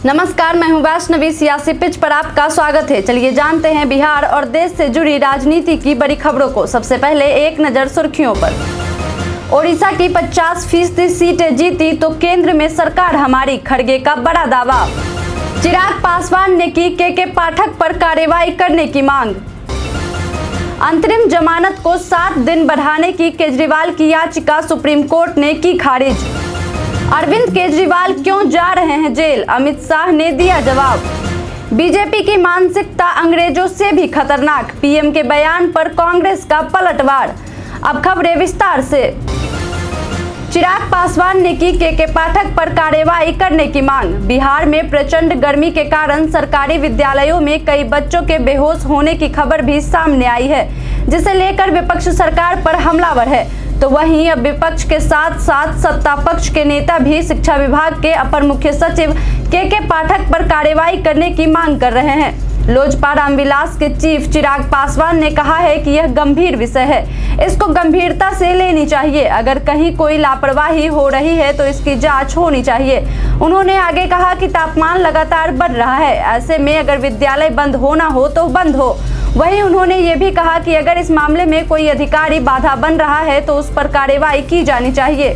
नमस्कार, मैं हूं वैष्णवी। सियासी पिच पर आपका स्वागत है। चलिए जानते हैं बिहार और देश से जुड़ी राजनीति की बड़ी खबरों को। सबसे पहले एक नजर सुर्खियों पर। ओडिशा की 50% सीटें जीती तो केंद्र में सरकार हमारी, खड़गे का बड़ा दावा। चिराग पासवान ने की के पाठक पर कार्रवाई करने की मांग। अंतरिम जमानत को 7 दिन बढ़ाने की केजरीवाल की याचिका सुप्रीम कोर्ट ने की खारिज। अरविंद केजरीवाल क्यों जा रहे हैं जेल, अमित शाह ने दिया जवाब। बीजेपी की मानसिकता अंग्रेजों से भी खतरनाक, पीएम के बयान पर कांग्रेस का पलटवार। अब खबरें विस्तार से। चिराग पासवान ने की के पाठक पर कार्रवाई करने की मांग। बिहार में प्रचंड गर्मी के कारण सरकारी विद्यालयों में कई बच्चों के बेहोश होने की खबर भी सामने आई है, जिसे लेकर विपक्ष सरकार पर हमलावर है। तो वहीं अब विपक्ष के साथ साथ सत्ता पक्ष के नेता भी शिक्षा विभाग के अपर मुख्य सचिव के पाठक पर कार्रवाई करने की मांग कर रहे हैं। लोजपा रामविलास के चीफ चिराग पासवान ने कहा है कि यह गंभीर विषय है, इसको गंभीरता से लेनी चाहिए। अगर कहीं कोई लापरवाही हो रही है तो इसकी जांच होनी चाहिए। उन्होंने आगे कहा कि तापमान लगातार बढ़ रहा है, ऐसे में अगर विद्यालय बंद होना हो तो बंद हो। वहीं उन्होंने ये भी कहा कि अगर इस मामले में कोई अधिकारी बाधा बन रहा है तो उस पर कार्रवाई की जानी चाहिए।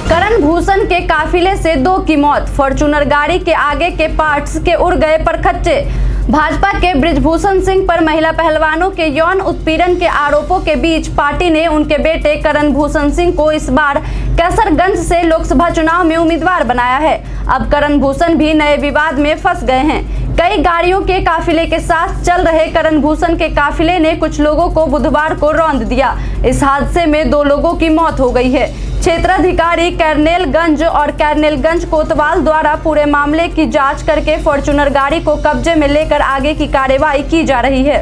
करण भूषण के काफिले से 2 की मौत, फॉर्च्यूनर गाड़ी के आगे के पार्ट्स के उड़ गए परखच्चे। भाजपा के बृजभूषण सिंह पर महिला पहलवानों के यौन उत्पीड़न के आरोपों के बीच पार्टी ने उनके बेटे करण भूषण सिंह को इस बार कैसरगंज से लोकसभा चुनाव में उम्मीदवार बनाया है। अब करण भूषण भी नए विवाद में फंस गए हैं। कई गाड़ियों के काफिले के साथ चल रहे करण भूषण के काफिले ने कुछ लोगों को बुधवार को रौंद दिया। इस हादसे में 2 लोगों की मौत हो गई है। क्षेत्राधिकारी कैरनेलगंज और कैरनेलगंज कोतवाल द्वारा पूरे मामले की जांच करके फॉर्च्यूनर गाड़ी को कब्जे में लेकर आगे की कार्रवाई की जा रही है।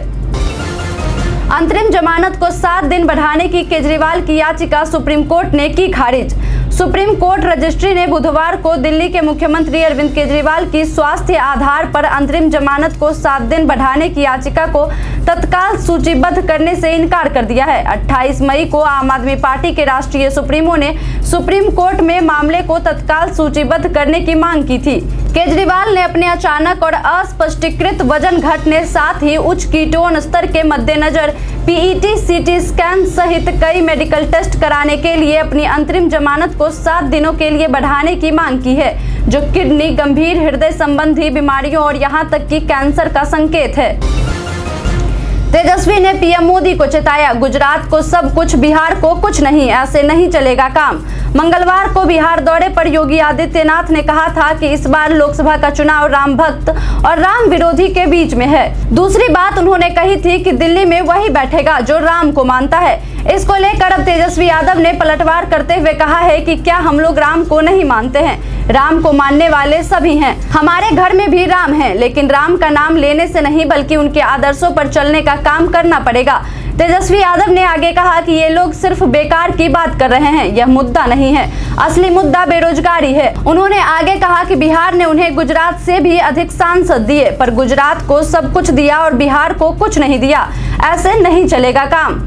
अंतरिम जमानत को 7 दिन बढ़ाने की केजरीवाल की याचिका सुप्रीम कोर्ट ने की खारिज। सुप्रीम कोर्ट रजिस्ट्री ने बुधवार को दिल्ली के मुख्यमंत्री अरविंद केजरीवाल की स्वास्थ्य आधार पर अंतरिम जमानत को 7 दिन बढ़ाने की याचिका को तत्काल सूचीबद्ध करने से इनकार कर दिया है। 28 मई को आम आदमी पार्टी के राष्ट्रीय सुप्रीमो ने सुप्रीम कोर्ट में मामले को तत्काल सूचीबद्ध करने की मांग की थी। केजरीवाल ने अपने अचानक और अस्पष्टीकृत वजन घटने, साथ ही उच्च कीटोन स्तर के मद्देनजर पीईटी, सीटी स्कैन सहित कई मेडिकल टेस्ट कराने के लिए अपनी अंतरिम जमानत को 7 दिनों के लिए बढ़ाने की मांग की है, जो किडनी, गंभीर हृदय संबंधी बीमारियों और यहां तक कि कैंसर का संकेत है। तेजस्वी ने पीएम मोदी को चेताया, गुजरात को सब कुछ, बिहार को कुछ नहीं, ऐसे नहीं चलेगा काम। मंगलवार को बिहार दौरे पर योगी आदित्यनाथ ने कहा था कि इस बार लोकसभा का चुनाव राम भक्त और राम विरोधी के बीच में है। दूसरी बात उन्होंने कही थी कि दिल्ली में वही बैठेगा जो राम को मानता है। इसको लेकर अब तेजस्वी यादव ने पलटवार करते हुए कहा है कि क्या हम लोग राम को नहीं मानते हैं? राम को मानने वाले सभी हैं। हमारे घर में भी राम हैं, लेकिन राम का नाम लेने से नहीं बल्कि उनके आदर्शों पर चलने का काम करना पड़ेगा। तेजस्वी यादव ने आगे कहा कि ये लोग सिर्फ बेकार की बात कर रहे हैं, यह मुद्दा नहीं है, असली मुद्दा बेरोजगारी है। उन्होंने आगे कहा कि बिहार ने उन्हें गुजरात से भी अधिक सांसद दिए, पर गुजरात को सब कुछ दिया और बिहार को कुछ नहीं दिया, ऐसे नहीं चलेगा काम।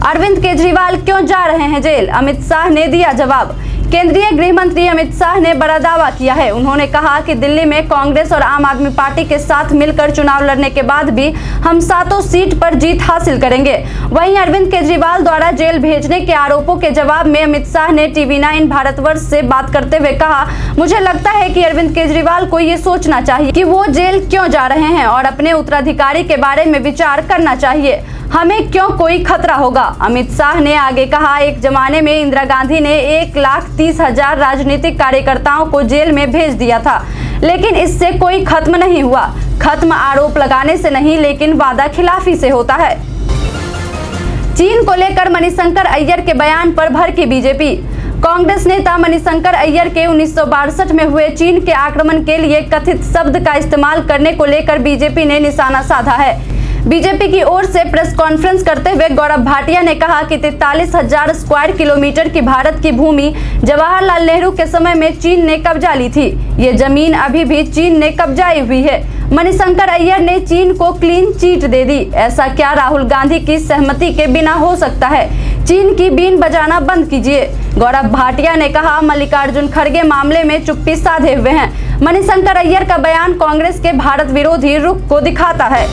अरविंद केजरीवाल क्यों जा रहे हैं जेल, अमित शाह ने दिया जवाब। केंद्रीय गृह मंत्री अमित शाह ने बड़ा दावा किया है। उन्होंने कहा कि दिल्ली में कांग्रेस और आम आदमी पार्टी के साथ मिलकर चुनाव लड़ने के बाद भी हम 7 सीट पर जीत हासिल करेंगे। वहीं अरविंद केजरीवाल द्वारा जेल भेजने के आरोपों के जवाब में अमित शाह ने TV9 भारतवर्ष से बात करते हुए कहा, मुझे लगता है कि अरविंद केजरीवाल को ये सोचना चाहिए कि वो जेल क्यों जा रहे हैं और अपने उत्तराधिकारी के बारे में विचार करना चाहिए। हमें क्यों कोई खतरा होगा। अमित शाह ने आगे कहा, एक जमाने में इंदिरा गांधी ने 1,30,000 राजनीतिक कार्यकर्ताओं को जेल में भेज दिया था, लेकिन इससे कोई खत्म नहीं हुआ। खत्म आरोप लगाने से नहीं, लेकिन वादा खिलाफी से होता है। चीन को लेकर मणिशंकर अय्यर के बयान पर भड़की बीजेपी। कांग्रेस नेता मणिशंकर अय्यर के 1962 में हुए चीन के आक्रमण के लिए कथित शब्द का इस्तेमाल करने को लेकर बीजेपी ने निशाना साधा है। बीजेपी की ओर से प्रेस कॉन्फ्रेंस करते हुए गौरव भाटिया ने कहा कि 43,000 स्क्वायर किलोमीटर की भारत की भूमि जवाहरलाल नेहरू के समय में चीन ने कब्जा ली थी। ये जमीन अभी भी चीन ने कब्जाई हुई है। मणिशंकर अय्यर ने चीन को क्लीन चिट दे दी। ऐसा क्या राहुल गांधी की सहमति के बिना हो सकता है? चीन की बीन बजाना बंद कीजिए। गौरव भाटिया ने कहा, मल्लिकार्जुन खड़गे मामले में चुप्पी साधे हुए हैं। मणिशंकर अय्यर का बयान कांग्रेस के भारत विरोधी रुख को दिखाता है।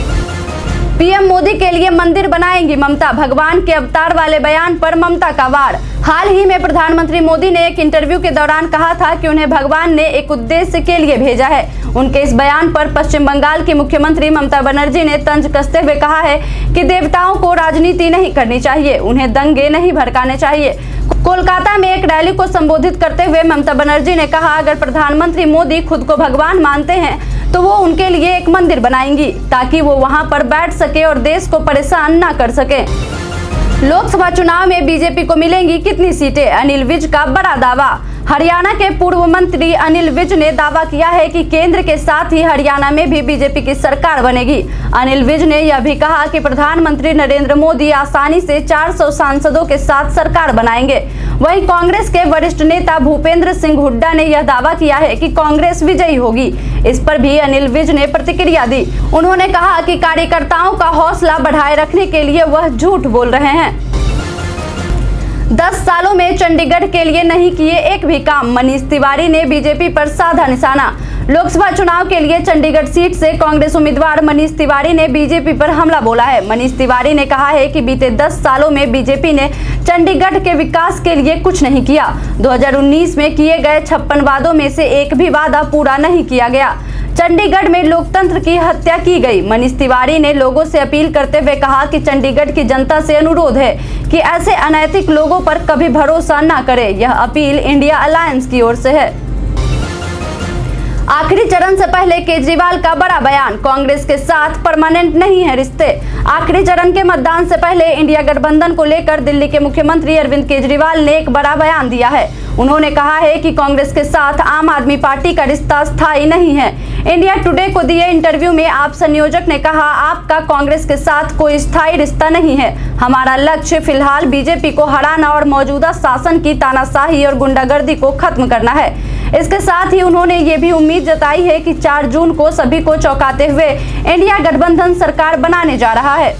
पीएम मोदी के लिए मंदिर बनाएंगी ममता, भगवान के अवतार वाले बयान पर ममता का वार। हाल ही में प्रधानमंत्री मोदी ने एक इंटरव्यू के दौरान कहा था कि उन्हें भगवान ने एक उद्देश्य के लिए भेजा है। उनके इस बयान पर पश्चिम बंगाल की मुख्यमंत्री ममता बनर्जी ने तंज कसते हुए कहा है कि देवताओं को राजनीति नहीं करनी चाहिए, उन्हें दंगे नहीं भड़काने चाहिए। कोलकाता में एक रैली को संबोधित करते हुए ममता बनर्जी ने कहा, अगर प्रधानमंत्री मोदी खुद को भगवान मानते हैं तो वो उनके लिए एक मंदिर बनाएंगी ताकि वो वहां पर बैठ सके और देश को परेशान ना कर सके। लोकसभा चुनाव में बीजेपी को मिलेंगी कितनी सीटें, अनिल विज का बड़ा दावा। हरियाणा के पूर्व मंत्री अनिल विज ने दावा किया है कि केंद्र के साथ ही हरियाणा में भी बीजेपी की सरकार बनेगी। अनिल विज ने यह भी कहा कि प्रधानमंत्री नरेंद्र मोदी आसानी से 400 सांसदों के साथ सरकार बनाएंगे। वहीं कांग्रेस के वरिष्ठ नेता भूपेंद्र सिंह हुड्डा ने यह दावा किया है कि कांग्रेस विजयी होगी। इस पर भी अनिल विज ने प्रतिक्रिया दी। उन्होंने कहा कि कार्यकर्ताओं का हौसला बढ़ाए रखने के लिए वह झूठ बोल रहे हैं। 10 सालों में चंडीगढ़ के लिए नहीं किए एक भी काम, मनीष तिवारी ने बीजेपी पर साधा निशाना। लोकसभा चुनाव के लिए चंडीगढ़ सीट से कांग्रेस उम्मीदवार मनीष तिवारी ने बीजेपी पर हमला बोला है। मनीष तिवारी ने कहा है कि बीते 10 सालों में बीजेपी ने चंडीगढ़ के विकास के लिए कुछ नहीं किया। 2019 में किए गए 56 वादों में से एक भी वादा पूरा नहीं किया गया। चंडीगढ़ में लोकतंत्र की हत्या की गई। मनीष तिवारी ने लोगों से अपील करते हुए कहा कि चंडीगढ़ की जनता से अनुरोध है कि ऐसे अनैतिक लोगों पर कभी भरोसा न करें। यह अपील इंडिया अलायंस की ओर से है। आखिरी चरण से पहले केजरीवाल का बड़ा बयान, कांग्रेस के साथ परमानेंट नहीं है रिश्ते। आखिरी चरण के मतदान से पहले इंडिया गठबंधन को लेकर दिल्ली के मुख्यमंत्री अरविंद केजरीवाल ने एक बड़ा बयान दिया है। उन्होंने कहा है कि कांग्रेस के साथ आम आदमी पार्टी का रिश्ता स्थायी नहीं है। इंडिया टुडे को दिए इंटरव्यू में आप संयोजक ने कहा, आपका कांग्रेस के साथ कोई स्थायी रिश्ता नहीं है। हमारा लक्ष्य फिलहाल बीजेपी को हराना और मौजूदा शासन की तानाशाही और गुंडागर्दी को खत्म करना है। इसके साथ ही उन्होंने ये भी उम्मीद जताई है कि 4 जून को सभी को चौंकाते हुए इंडिया गठबंधन सरकार बनाने जा रहा है।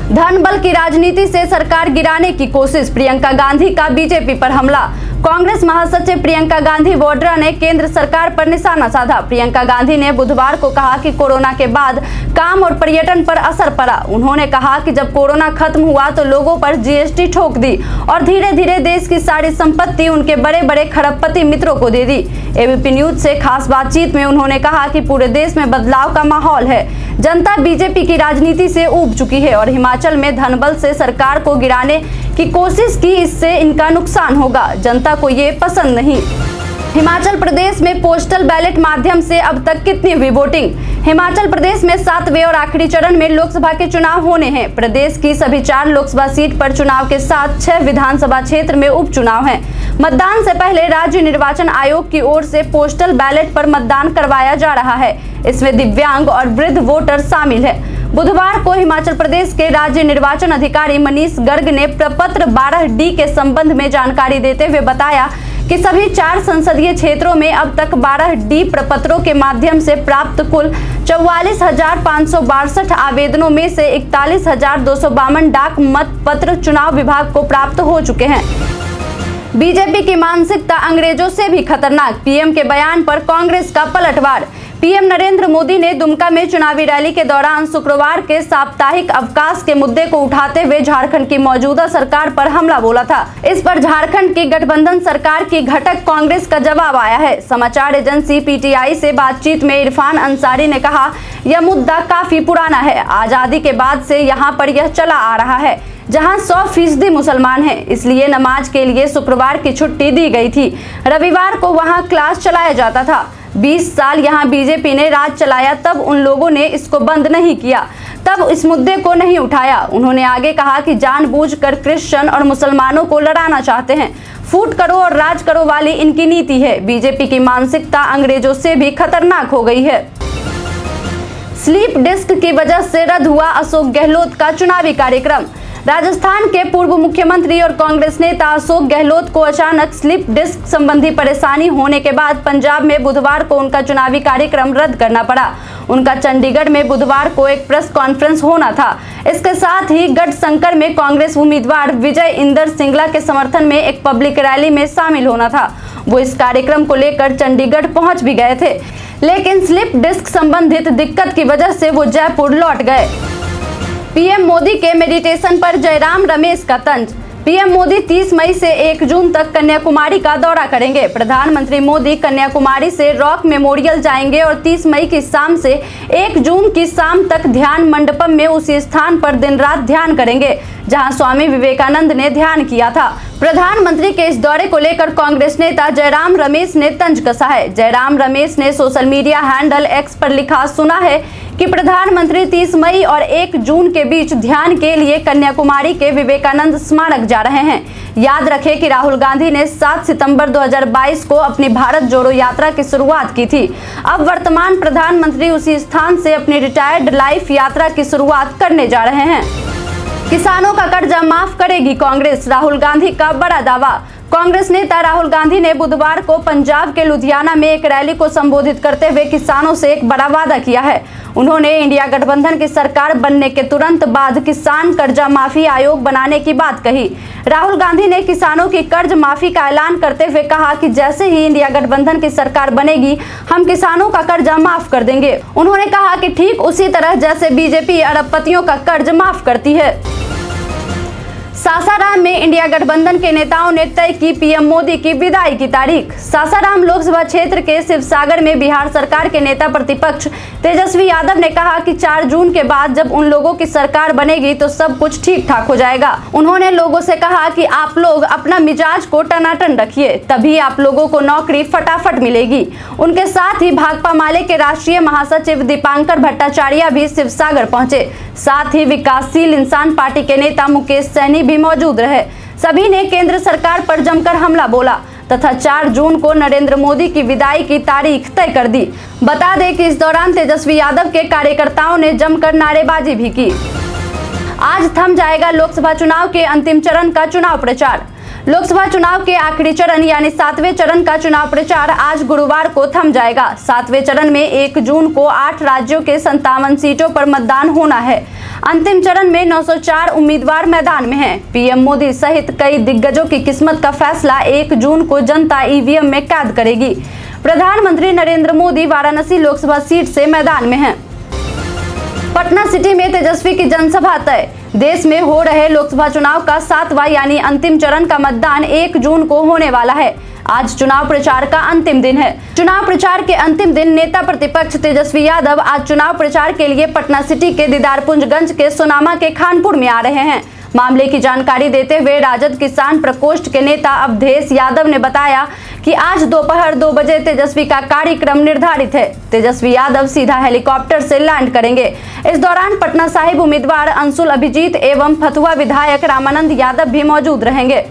धन बल की राजनीति से सरकार गिराने की कोशिश, प्रियंका गांधी का बीजेपी पर हमला। कांग्रेस महासचिव प्रियंका गांधी वाड्रा ने केंद्र सरकार पर निशाना साधा। प्रियंका गांधी ने बुधवार को कहा कि कोरोना के बाद काम और पर्यटन पर असर पड़ा। उन्होंने कहा कि जब कोरोना खत्म हुआ तो लोगों पर जीएसटी ठोक दी और धीरे धीरे देश की सारी संपत्ति उनके बड़े बड़े खरबपति मित्रों को दे दी। एबीपी न्यूज से खास बातचीत में उन्होंने कहा कि पूरे देश में बदलाव का माहौल है। जनता बीजेपी की राजनीति से ऊब चुकी है और हिमाचल में धनबल से सरकार को गिराने की कोशिश की, इससे इनका नुकसान होगा। जनता को ये पसंद नहीं। हिमाचल प्रदेश में पोस्टल बैलेट माध्यम से अब तक कितनी हुई वोटिंग। हिमाचल प्रदेश में 7वें और आखिरी चरण में लोकसभा के चुनाव होने हैं। प्रदेश की सभी 4 लोकसभा सीट पर चुनाव के साथ 6 विधानसभा क्षेत्र में उपचुनाव हैं। मतदान से पहले राज्य निर्वाचन आयोग की ओर से पोस्टल बैलेट पर मतदान करवाया जा रहा है। इसमें दिव्यांग और वृद्ध वोटर शामिल है। बुधवार को हिमाचल प्रदेश के राज्य निर्वाचन अधिकारी मनीष गर्ग ने प्रपत्र 12D के संबंध में जानकारी देते हुए बताया कि सभी 4 संसदीय क्षेत्रों में अब तक 12D प्रपत्रों के माध्यम से प्राप्त कुल 44,562 आवेदनों में से 41,252 डाक मत पत्र चुनाव विभाग को प्राप्त हो चुके हैं। बीजेपी की मानसिकता अंग्रेजों से भी खतरनाक, पीएम के बयान पर कांग्रेस का पलटवार। पीएम नरेंद्र मोदी ने दुमका में चुनावी रैली के दौरान शुक्रवार के साप्ताहिक अवकाश के मुद्दे को उठाते हुए झारखंड की मौजूदा सरकार पर हमला बोला था। इस पर झारखंड की गठबंधन सरकार की घटक कांग्रेस का जवाब आया है। समाचार एजेंसी पीटीआई से बातचीत में इरफान अंसारी ने कहा, यह मुद्दा काफी पुराना है। आजादी के बाद से यहाँ पर यह चला आ रहा है, जहां 100% मुसलमान हैं, इसलिए नमाज के लिए शुक्रवार की छुट्टी दी गई थी। रविवार को वहां क्लास चलाया जाता था। 20 साल यहां बीजेपी ने राज चलाया, तब उन लोगों ने इसको बंद नहीं किया, तब इस मुद्दे को नहीं उठाया। उन्होंने आगे कहा कि जानबूझकर क्रिश्चियन और मुसलमानों को लड़ाना चाहते हैं। फूट करो और राज करो वाली इनकी नीति है। बीजेपी की मानसिकता अंग्रेजों से भी खतरनाक हो गई है। स्लीप डिस्क की वजह से रद्द हुआ अशोक गहलोत का चुनावी कार्यक्रम। राजस्थान के पूर्व मुख्यमंत्री और कांग्रेस नेता अशोक गहलोत को अचानक स्लिप डिस्क संबंधी परेशानी होने के बाद पंजाब में बुधवार को उनका चुनावी कार्यक्रम रद्द करना पड़ा। उनका चंडीगढ़ में बुधवार को एक प्रेस कॉन्फ्रेंस होना था। इसके साथ ही गढ़शंकर में कांग्रेस उम्मीदवार विजय इंदर सिंगला के समर्थन में एक पब्लिक रैली में शामिल होना था। वो इस कार्यक्रम को लेकर चंडीगढ़ पहुंच भी गए थे, लेकिन स्लिप डिस्क संबंधित दिक्कत की वजह से वो जयपुर लौट गए। पीएम मोदी के मेडिटेशन पर जयराम रमेश का तंज। पीएम मोदी 30 मई से 1 जून तक कन्याकुमारी का दौरा करेंगे। प्रधानमंत्री मोदी कन्याकुमारी से रॉक मेमोरियल जाएंगे और 30 मई की शाम से 1 जून की शाम तक ध्यान मंडपम में उसी स्थान पर दिन रात ध्यान करेंगे जहां स्वामी विवेकानंद ने ध्यान किया था। प्रधानमंत्री के इस दौरे को लेकर कांग्रेस नेता जयराम रमेश ने तंज कसा है। जयराम रमेश ने सोशल मीडिया हैंडल एक्स पर लिखा, सुना है कि प्रधानमंत्री 30 मई और 1 जून के बीच ध्यान के लिए कन्याकुमारी के विवेकानंद स्मारक जा रहे हैं। याद रखें कि राहुल गांधी ने 7 सितंबर 2022 को अपनी भारत जोड़ो यात्रा की शुरुआत की थी। अब वर्तमान प्रधानमंत्री उसी स्थान से अपनी रिटायर्ड लाइफ यात्रा की शुरुआत करने जा रहे हैं। किसानों का कर्जा माफ करेगी कांग्रेस, राहुल गांधी का बड़ा दावा। कांग्रेस नेता राहुल गांधी ने बुधवार को पंजाब के लुधियाना में एक रैली को संबोधित करते हुए किसानों से एक बड़ा वादा किया है। उन्होंने इंडिया गठबंधन की सरकार बनने के तुरंत बाद किसान कर्जा माफी आयोग बनाने की बात कही। राहुल गांधी ने किसानों की कर्ज माफी का ऐलान करते हुए कहा कि जैसे ही इंडिया गठबंधन की सरकार बनेगी हम किसानों का कर्जा माफ कर देंगे। उन्होंने कहा कि ठीक उसी तरह जैसे बीजेपी अरबपतियों का कर्ज माफ करती है। सासाराम में इंडिया गठबंधन के नेताओं ने तय की पीएम मोदी की विदाई की तारीख। सासाराम लोकसभा क्षेत्र के शिवसागर में बिहार सरकार के नेता प्रतिपक्ष तेजस्वी यादव ने कहा कि 4 जून के बाद जब उन लोगों की सरकार बनेगी तो सब कुछ ठीक ठाक हो जाएगा। उन्होंने लोगों से कहा कि आप लोग अपना मिजाज को टनाटन रखिए, तभी आप लोगों को नौकरी फटाफट मिलेगी। उनके साथ ही भाकपा माले के राष्ट्रीय महासचिव दीपांकर भट्टाचार्य भी शिवसागर पहुंचे। साथ ही विकासशील इंसान पार्टी के नेता मुकेश सहनी भी मौजूद रहे। सभी ने केंद्र सरकार पर जमकर हमला बोला तथा 4 जून को नरेंद्र मोदी की विदाई की तारीख तय कर दी। बता दें कि इस दौरान तेजस्वी यादव के कार्यकर्ताओं ने जमकर नारेबाजी भी की। आज थम जाएगा लोकसभा चुनाव के अंतिम चरण का चुनाव प्रचार। लोकसभा चुनाव के आखिरी चरण यानी 7वें चरण का चुनाव प्रचार आज गुरुवार को थम जाएगा। 7वें चरण में 1 जून को 8 राज्यों के 57 सीटों पर मतदान होना है। अंतिम चरण में 904 उम्मीदवार मैदान में हैं। पीएम मोदी सहित कई दिग्गजों की किस्मत का फैसला 1 जून को जनता ईवीएम में कैद करेगी। प्रधानमंत्री नरेंद्र मोदी वाराणसी लोकसभा सीट से मैदान में हैं। पटना सिटी में तेजस्वी की जनसभा तय। देश में हो रहे लोकसभा चुनाव का 7वां यानी अंतिम चरण का मतदान 1 जून को होने वाला है। आज चुनाव प्रचार का अंतिम दिन है। चुनाव प्रचार के अंतिम दिन नेता प्रतिपक्ष तेजस्वी यादव आज चुनाव प्रचार के लिए पटना सिटी के दीदारपुंजगंज के सोनामा के खानपुर में आ रहे हैं। मामले की जानकारी देते हुए राजद किसान प्रकोष्ठ के नेता अवधेश यादव ने बताया कि आज दोपहर 2 बजे तेजस्वी का कार्यक्रम निर्धारित है। तेजस्वी यादव सीधा हेलीकॉप्टर से लैंड करेंगे। इस दौरान पटना साहिब उम्मीदवार अंशुल अभिजीत एवं फतुहा विधायक रामानंद यादव भी मौजूद रहेंगे।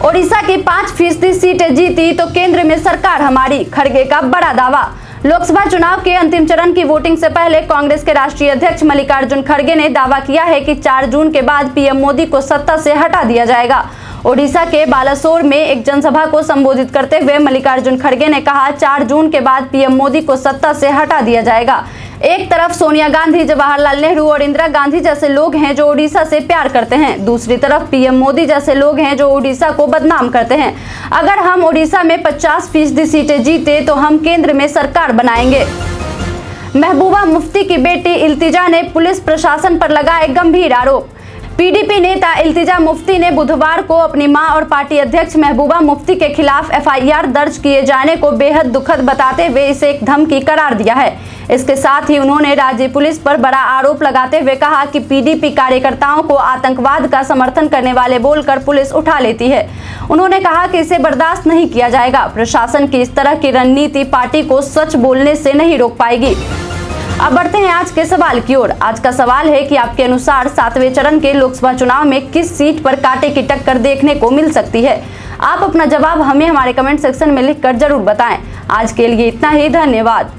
ओडिशा की 5% सीटें जीती तो केंद्र में सरकार हमारी, खड़गे का बड़ा दावा। लोकसभा चुनाव के अंतिम चरण की वोटिंग से पहले कांग्रेस के राष्ट्रीय अध्यक्ष मल्लिकार्जुन खड़गे ने दावा किया है कि 4 जून के बाद पीएम मोदी को सत्ता से हटा दिया जाएगा। ओडिशा के बालासोर में एक जनसभा को संबोधित करते हुए मल्लिकार्जुन खड़गे ने कहा, 4 जून के बाद पीएम मोदी को सत्ता से हटा दिया जाएगा। एक तरफ सोनिया गांधी, जवाहरलाल नेहरू और इंदिरा गांधी जैसे लोग हैं जो ओडिशा से प्यार करते हैं, दूसरी तरफ पीएम मोदी जैसे लोग हैं जो ओडिशा को बदनाम करते हैं। अगर हम ओडिशा में 50% सीटें जीते तो हम केंद्र में सरकार बनाएंगे। महबूबा मुफ्ती की बेटी इल्तिजा ने पुलिस प्रशासन पर लगाए गंभीर आरोप। पीडीपी नेता इल्तिजा मुफ्ती ने बुधवार को अपनी मां और पार्टी अध्यक्ष महबूबा मुफ्ती के खिलाफ एफआईआर दर्ज किए जाने को बेहद दुखद बताते हुए इसे एक धमकी करार दिया है। इसके साथ ही उन्होंने राज्य पुलिस पर बड़ा आरोप लगाते हुए कहा कि पीडीपी कार्यकर्ताओं को आतंकवाद का समर्थन करने वाले बोलकर पुलिस उठा लेती है। उन्होंने कहा कि इसे बर्दाश्त नहीं किया जाएगा। प्रशासन की इस तरह की रणनीति पार्टी को सच बोलने से नहीं रोक पाएगी। अब बढ़ते हैं आज के सवाल की ओर। आज का सवाल है कि आपके अनुसार 7वें चरण के लोकसभा चुनाव में किस सीट पर कांटे की टक्कर देखने को मिल सकती है? आप अपना जवाब हमें हमारे कमेंट सेक्शन में लिखकर जरूर बताएं। आज के लिए इतना ही, धन्यवाद।